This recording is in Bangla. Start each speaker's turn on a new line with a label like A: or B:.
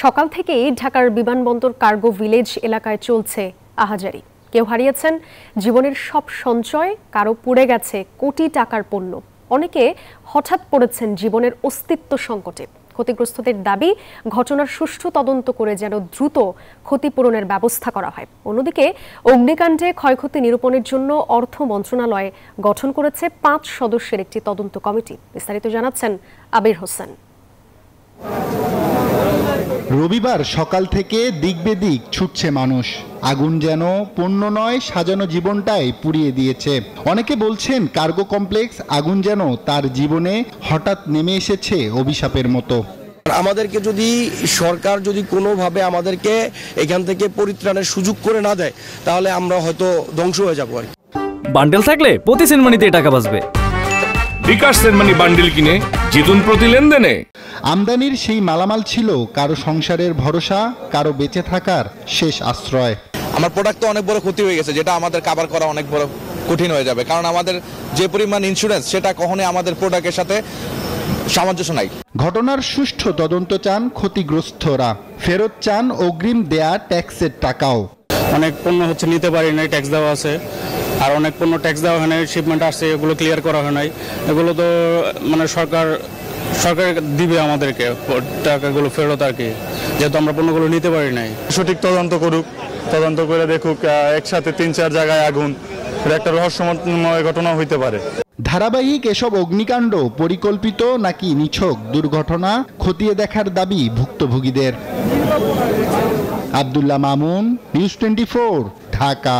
A: সকাল থেকেই ঢাকার বিমানবন্দর কার্গো ভিলেজ এলাকায় চলছে আহাজারি। কেউ হারিয়েছেন জীবনের সব সঞ্চয়, কারো পুড়ে গেছে কোটি টাকার পণ্য, অনেকে হঠাৎ পড়েছেন জীবনের অস্তিত্ব সংকটে। ক্ষতিগ্রস্তদের দাবি ঘটনার সুষ্ঠু তদন্ত করে যেন দ্রুত ক্ষতিপূরণের ব্যবস্থা করা হয়। অন্যদিকে অগ্নিকাণ্ডে ক্ষয়ক্ষতি নিরূপণের জন্য অর্থ মন্ত্রণালয় গঠন করেছে 5 সদস্যের একটি তদন্ত কমিটি। বিস্তারিত জানাচ্ছেন আবির হোসেন।
B: রবিবার সকাল থেকে দিক বেদিক ছুটছে মানুষ। আগুন যেন পণ্য নয়, সাজানো জীবনটাই পুড়িয়ে দিয়েছে। অনেকে বলছেন কার্গো কমপ্লেক্স আগুন যেন তার জীবনে হঠাৎ নেমে এসেছে অভিশাপের মতো।
C: আমাদেরকে যদি সরকার যদি কোনোভাবে আমাদেরকে এখান থেকে পরিত্রাণের সুযোগ করে না দেয়, তাহলে আমরা হয়তো ধ্বংস হয়ে যাবো। আর
D: বান্ডেল থাকলে প্রতি সেনমানিতে টাকা বাঁচবে।
E: বিকাশ সেনমানি বান্ডেল কিনে জিতুন প্রতি লেনদেনে।
B: আমদানির সেই মালামাল ছিল কারো সংসারের ভরসা, কারো বেঁচে থাকার শেষ আশ্রয়।
F: আমার প্রোডাক্ট তো অনেক বড় ক্ষতি হয়ে গেছে, যেটা আমাদের কভার করা অনেক বড় কঠিন হয়ে যাবে, কারণ আমাদের যে পরিমাণ ইন্স্যুরেন্স সেটা কখনোই আমাদের প্রোডাক্টের সাথে সামঞ্জস্য নাই।
B: ঘটনার সুষ্ঠু তদন্ত চান ক্ষতিগ্রস্তরা, ফেরত চান অগ্রিম দেয়া ট্যাক্সের টাকাও।
G: অনেক পণ্য নিতে পারি নাই, ট্যাক্স দেওয়া আছে, আর অনেক পণ্য ট্যাক্স দেওয়া হয় নাই, শিপমেন্ট আসছে, এগুলো ক্লিয়ার করা হয় নাই। এগুলো তো সরকার দিবে আমাদেরকে টাকাগুলো ফেরত, আর কি, যেহেতু আমরা পণ্যগুলো নিতে পারি নাই।
H: সঠিক তদন্ত করুক, তদন্ত করে দেখুক একসাথে 3-4 জায়গায় আগুন, এটা একটা রহস্যময় ঘটনা হইতে পারে।
B: ধারাবাহিক এসব অগ্নিকাণ্ড পরিকল্পিত নাকি নিছক দুর্ঘটনা খতিয়ে দেখার দাবি ভুক্তভোগীদের। আব্দুল্লাহ মামুন, নিউজ 24, ঢাকা।